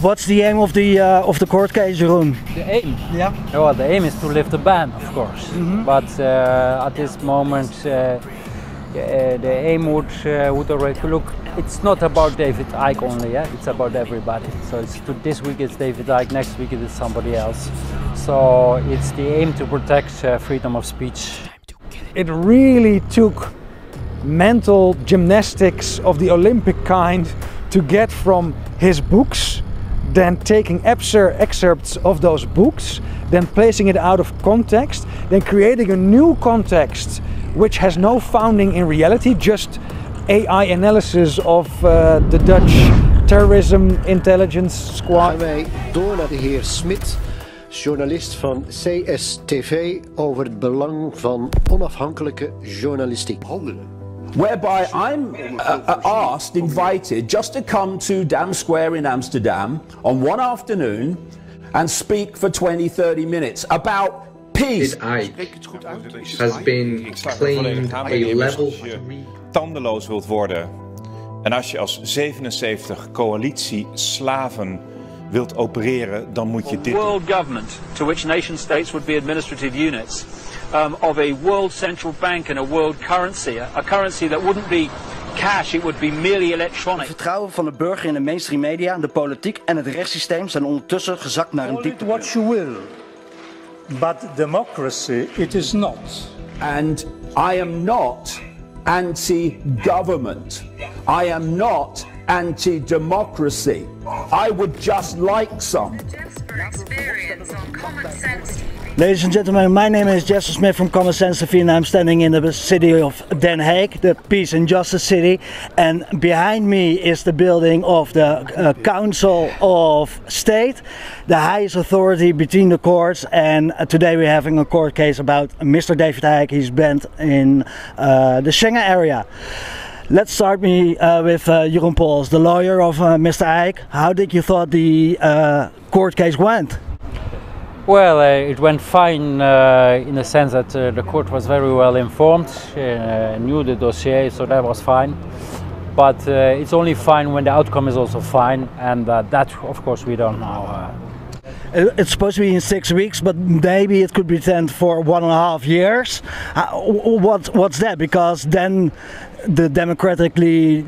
What's the aim of the court case, Jeroen? The aim? Yeah. Well, the aim is to lift the ban, of course. But at this moment, the aim would already look. It's not about David Icke only. Yeah, it's about everybody. So this week it's David Icke, next week it is somebody else. So it's the aim to protect freedom of speech. It really took mental gymnastics of the Olympic kind to get from his books, then taking excerpts of those books, then placing it out of context, then creating a new context which has no founding in reality, just AI analysis of the Dutch terrorism intelligence squad. Gaan wij door naar de heer Smit, journalist van CSTV, over het belang van onafhankelijke journalistiek. Whereby I'm invited just to come to Dam Square in Amsterdam on one afternoon and speak for 20-30 minutes about peace. David Icke has been claimed a level. Als je tandeloos wilt worden en als je als 77 coalitie-slaven wilt opereren, dan moet je dit doen. World government, to which nation states would be administrative units, of a world central bank and a world currency, a currency that wouldn't be cash, it would be merely electronic. Het vertrouwen van de burger in de mainstream media, de politiek en het rechtssysteem zijn ondertussen gezakt naar een dieptepunt. What you will, but democracy it is not. And I am not anti-government. I am not anti-democracy. I would just like some. Jasper experience on CommonSenseTV. Ladies and gentlemen, my name is Jasper Smith from CommonSenseTV and I'm standing in the city of Den Haag, the Peace and Justice City. And behind me is the building of the Council of State, the highest authority between the courts. And today we're having a court case about Mr. David Icke. He's banned in the Schengen area. Let's start with Jeroen Pols, the lawyer of Mr. Icke. How did you thought the court case went? Well, it went fine in the sense that the court was very well informed, knew the dossier, so that was fine. But it's only fine when the outcome is also fine, and that, of course, we don't know. It's supposed to be in 6 weeks, but maybe it could be extended for 1.5 years. What's that? Because then the democratically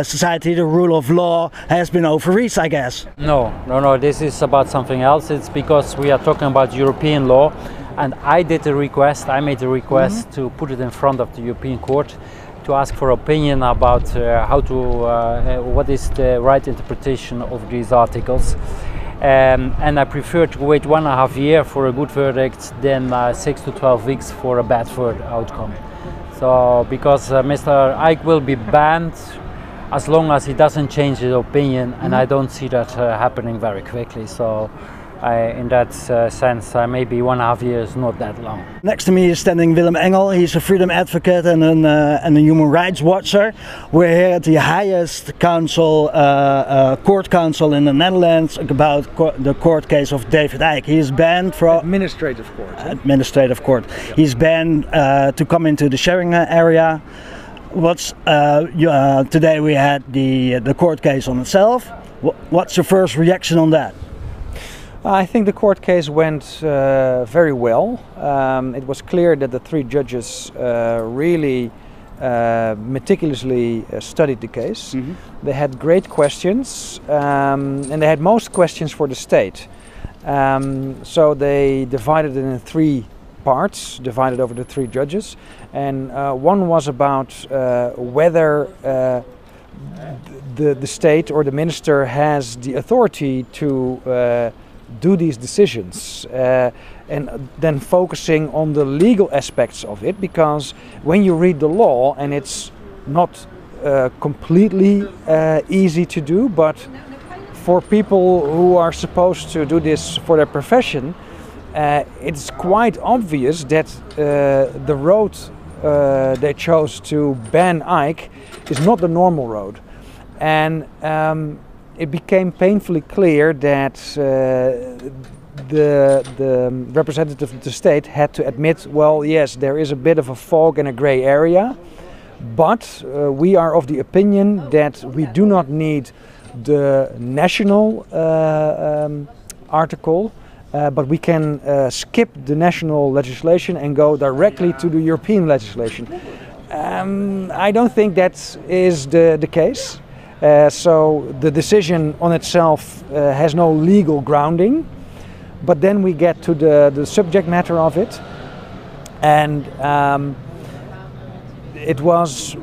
society, the rule of law, has been overreached, I guess. No, this is about something else. It's because we are talking about European law, and I made a request to put it in front of the European Court to ask for opinion about what is the right interpretation of these articles. And I prefer to wait 1.5 years for a good verdict than 6 to 12 weeks for a bad outcome. So, because Mr. Icke will be banned as long as he doesn't change his opinion, and I don't see that happening very quickly. So, in that sense, maybe 1.5 years is not that long. Next to me is standing Willem Engel. He's a freedom advocate and a human rights watcher. We're here at the highest council, court council in the Netherlands about the court case of David Icke. He is banned from Administrative court. Administrative court. Yeah. He's banned to come into the Schengen area. Today we had the court case on itself. What's your first reaction on that? I think the court case went very well. It was clear that the 3 judges really meticulously studied the case. They had great questions, and they had most questions for the state. So they divided it in 3 parts, divided over the 3 judges. And one was about whether the state or the minister has the authority to do these decisions, and then focusing on the legal aspects of it, because when you read the law, and it's not completely easy to do, but for people who are supposed to do this for their profession, it's quite obvious that the road they chose to ban Icke is not the normal road. And it became painfully clear that the representative of the state had to admit, well, yes, there is a bit of a fog and a grey area, but we are of the opinion that we do not need the national article, but we can skip the national legislation and go directly to the European legislation. I don't think that is the case. So the decision on itself has no legal grounding, but then we get to the subject matter of it, and it was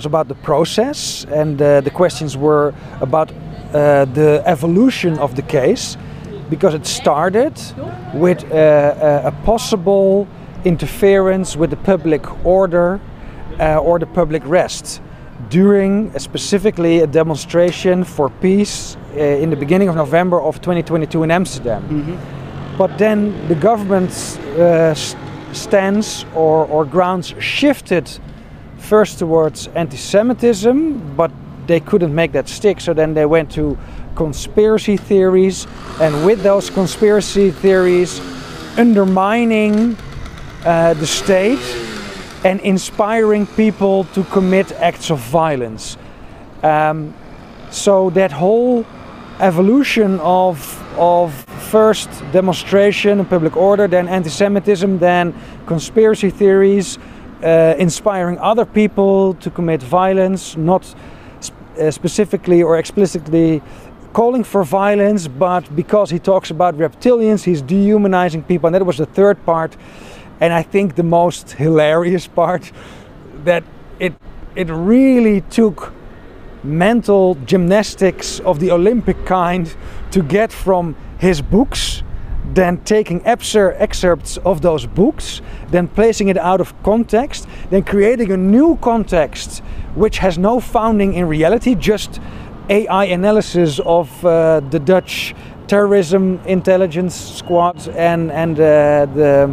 about the process, and the questions were about the evolution of the case, because it started with a possible interference with the public order or the public rest during specifically a demonstration for peace in the beginning of November of 2022 in Amsterdam. Mm-hmm. But then the government's stance or grounds shifted first towards anti-Semitism, but they couldn't make that stick, so then they went to conspiracy theories, and with those conspiracy theories undermining the state and inspiring people to commit acts of violence. So that whole evolution of first demonstration and public order, then anti-Semitism, then conspiracy theories, inspiring other people to commit violence, not specifically or explicitly calling for violence, but because he talks about reptilians, he's dehumanizing people, and that was the third part. And I think the most hilarious part, that it really took mental gymnastics of the Olympic kind to get from his books, then taking excerpts of those books, then placing it out of context, then creating a new context which has no founding in reality, just AI analysis of the Dutch terrorism intelligence squad and the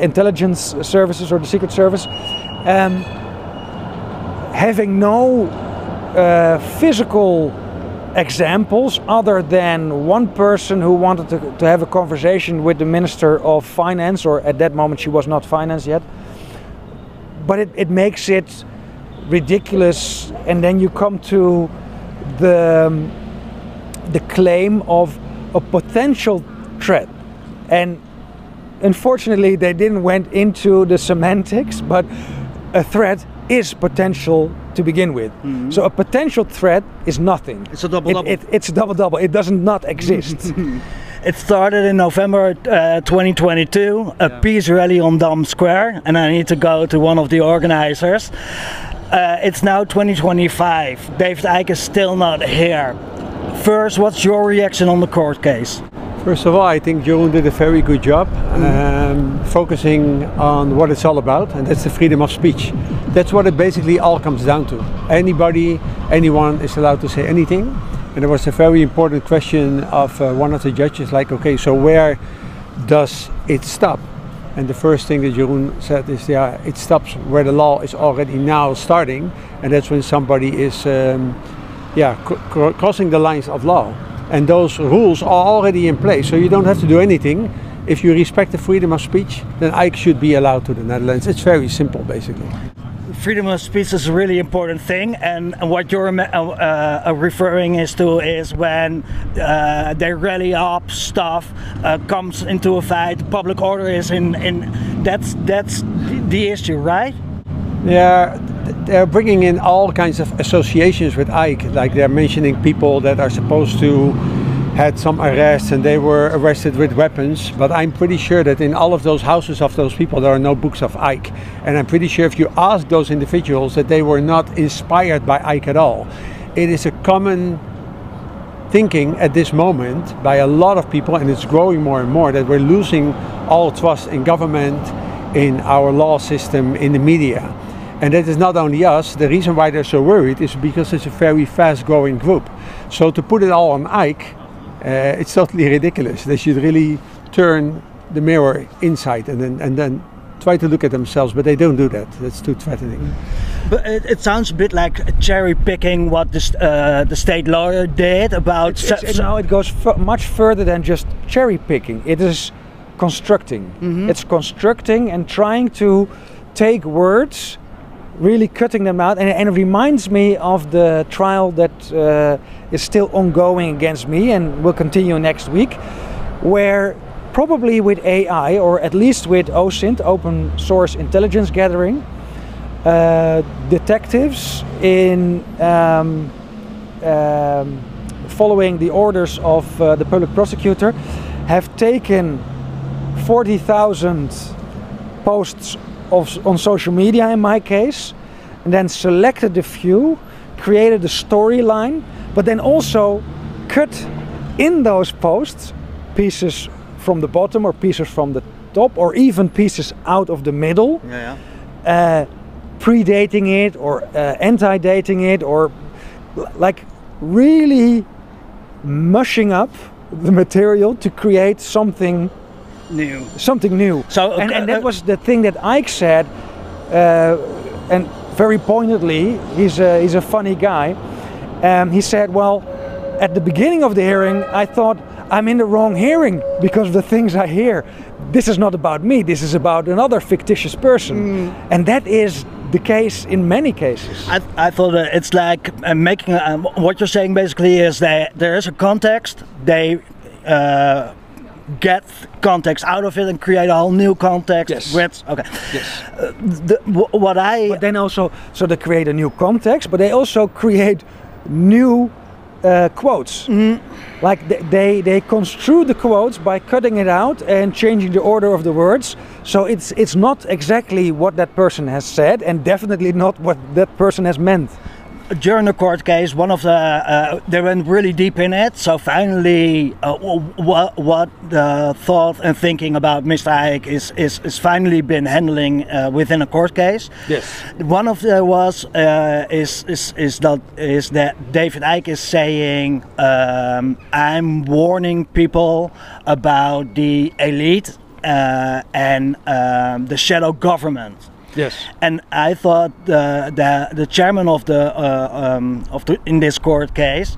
intelligence services or the Secret Service, having no physical examples other than one person who wanted to have a conversation with the Minister of Finance, or at that moment she was not finance yet. But it makes it ridiculous, and then you come to the claim of a potential threat, and unfortunately they didn't went into the semantics, but a threat is potential to begin with. Mm-hmm. So a potential threat is nothing. It's a double-double. It's a double-double. It doesn't not exist. It started in November 2022, a peace rally on Dam Square, and I need to go to one of the organizers. It's now 2025. David Icke is still not here. First, what's your reaction on the court case? First of all, I think Jeroen did a very good job focusing on what it's all about, and that's the freedom of speech. That's what it basically all comes down to. Anyone is allowed to say anything. And there was a very important question of one of the judges, like, okay, so where does it stop? And the first thing that Jeroen said is, yeah, it stops where the law is already now starting, and that's when somebody is crossing the lines of law. And those rules are already in place, so you don't have to do anything. If you respect the freedom of speech, then Icke should be allowed to the Netherlands. It's very simple, basically. Freedom of speech is a really important thing, and what you're referring is when they rally up stuff, comes into a fight, public order is in that's the issue, right? Yeah, they're bringing in all kinds of associations with Icke, like they're mentioning people that are supposed to had some arrests and they were arrested with weapons, but I'm pretty sure that in all of those houses of those people there are no books of Icke, and I'm pretty sure if you ask those individuals that they were not inspired by Icke at all. It is a common thinking at this moment by a lot of people, and it's growing more and more, that we're losing all trust in government, in our law system, in the media. And that is not only us. The reason why they're so worried is because it's a very fast growing group. So to put it all on Icke, it's totally ridiculous. They should really turn the mirror inside and then try to look at themselves, but they don't do that. That's too threatening. But it sounds a bit like cherry picking what the state lawyer did about... No, it goes much further than just cherry picking. It is constructing. Mm-hmm. It's constructing and trying to take words really cutting them out, and it reminds me of the trial that is still ongoing against me and will continue next week, where probably with AI, or at least with OSINT, open source intelligence gathering, detectives in following the orders of the public prosecutor have taken 40,000 posts on social media in my case, and then selected a few, created a storyline, but then also cut in those posts pieces from the bottom or pieces from the top or even pieces out of the middle, predating it or anti-dating it, or like really mushing up the material to create something new. So, and that was the thing that Icke said, and very pointedly, he's a funny guy. He said, well, at the beginning of the hearing, I thought I'm in the wrong hearing because of the things I hear. This is not about me, this is about another fictitious person. And that is the case in many cases. I thought it's like making, what you're saying basically is that there is a context, they get context out of it and create a whole new context. Yes. With, okay. Yes. But then also, so they create a new context, but they also create new quotes. Like they construe the quotes by cutting it out and changing the order of the words. So it's not exactly what that person has said, and definitely not what that person has meant. During the court case, one of the they went really deep in it. So finally, what the thought and thinking about Mr. Icke is finally been handling within a court case. Yes. One of the is that David Icke is saying, I'm warning people about the elite and the shadow government. Yes. And I thought the chairman of the in this court case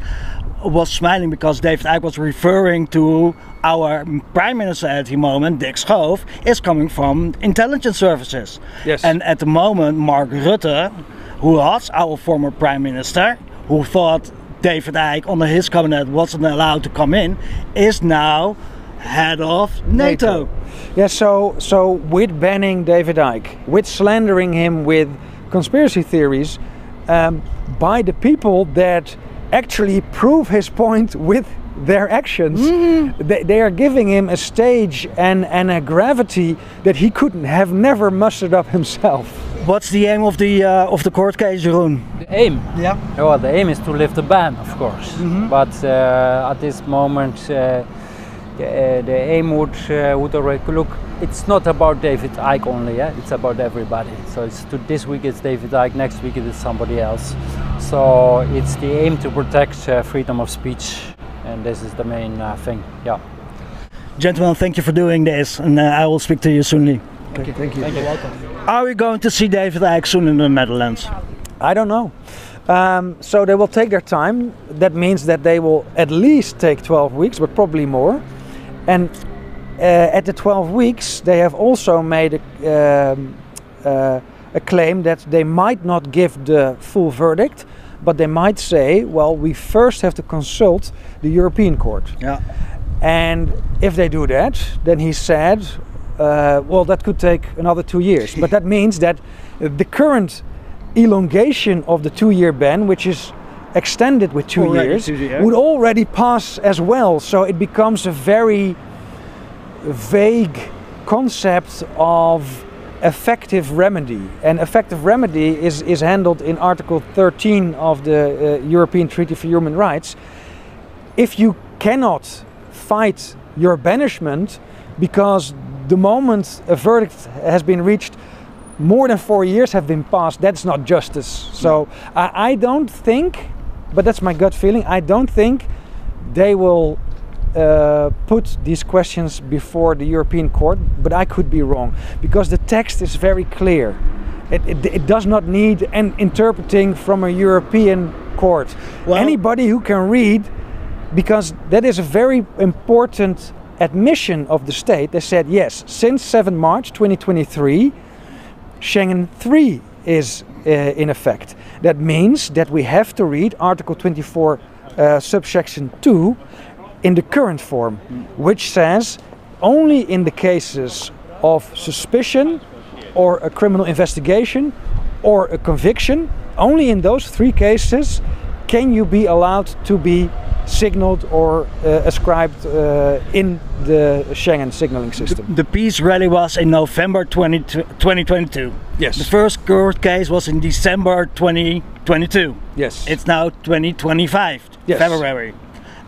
was smiling because David Icke was referring to our prime minister at the moment, Dick Schoof, is coming from intelligence services. Yes. And at the moment, Mark Rutte, who was our former prime minister, who thought David Icke under his cabinet wasn't allowed to come in, is now head of NATO. Yeah, so with banning David Icke, with slandering him with conspiracy theories, by the people that actually prove his point with their actions, they are giving him a stage and a gravity that he couldn't have never mustered up himself. What's the aim of the court case, Jeroen? The aim? Yeah. Well, the aim is to lift the ban, of course. But at this moment, the aim would already look. It's not about David Icke only. It's about everybody. So this week it's David Icke, next week it is somebody else. So it's the aim to protect freedom of speech, and this is the main thing. Yeah. Gentlemen, thank you for doing this, and I will speak to you soon. Thank you. Thank you. Welcome. Are we going to see David Icke soon in the Netherlands? I don't know. So they will take their time. That means that they will at least take 12 weeks, but probably more. And at the 12 weeks, they have also made a claim that they might not give the full verdict, but they might say, well, we first have to consult the European Court. Yeah. And if they do that, then he said, well, that could take another 2 years. But that means that the current elongation of the 2-year ban, which is extended with 2 years, would already pass as well. So it becomes a very vague concept of effective remedy. And effective remedy is handled in Article 13 of the European Treaty for Human Rights. If you cannot fight your banishment because the moment a verdict has been reached, more than 4 years have been passed, that's not justice. So I don't think, but that's my gut feeling, I don't think they will put these questions before the European Court, but I could be wrong, because the text is very clear. It does not need an interpreting from a European court. Well, anybody who can read, because that is a very important admission of the state. They said, yes, since 7 March 2023, Schengen 3 is in effect. That means that we have to read Article 24 subsection 2 in the current form, which says only in the cases of suspicion or a criminal investigation or a conviction, only in those 3 cases can you be allowed to be signaled or ascribed in the Schengen signaling system. The peace rally was in November 2022. Yes. The first court case was in December 2022. Yes. It's now 2025, yes. February.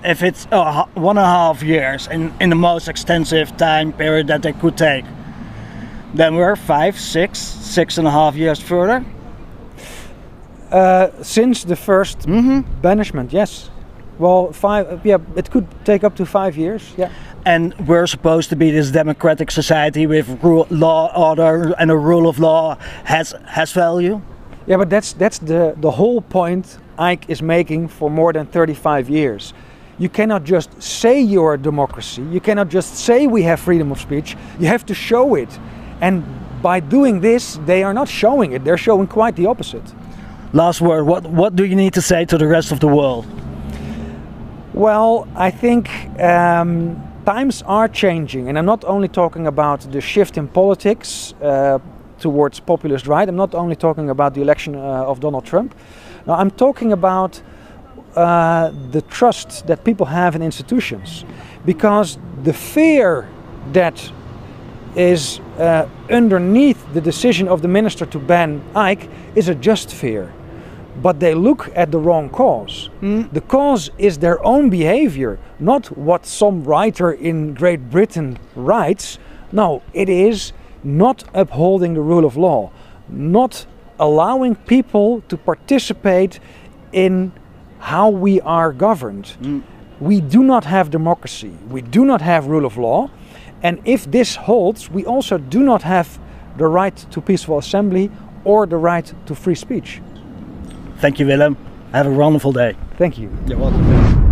If it's 1.5 years in the most extensive time period that they could take, then we're 6.5 years further. Since the first banishment, yes. Well, 5. Yeah, it could take up to 5 years. Yeah. And we're supposed to be this democratic society with law, order, and a rule of law has value. Yeah, but that's the whole point Icke is making for more than 35 years. You cannot just say you're a democracy. You cannot just say we have freedom of speech. You have to show it. And by doing this, they are not showing it. They're showing quite the opposite. Last word, what do you need to say to the rest of the world? Well, I think times are changing, and I'm not only talking about the shift in politics towards populist right. I'm not only talking about the election of Donald Trump. No, I'm talking about the trust that people have in institutions, because the fear that is underneath the decision of the minister to ban Icke is a just fear. But they look at the wrong cause. The cause is their own behavior, not what some writer in Great Britain writes. No, it is not upholding the rule of law, not allowing people to participate in how we are governed. We do not have democracy, we do not have rule of law, and if this holds, we also do not have the right to peaceful assembly or the right to free speech. Thank you, Willem. Have a wonderful day. Thank you. You're welcome.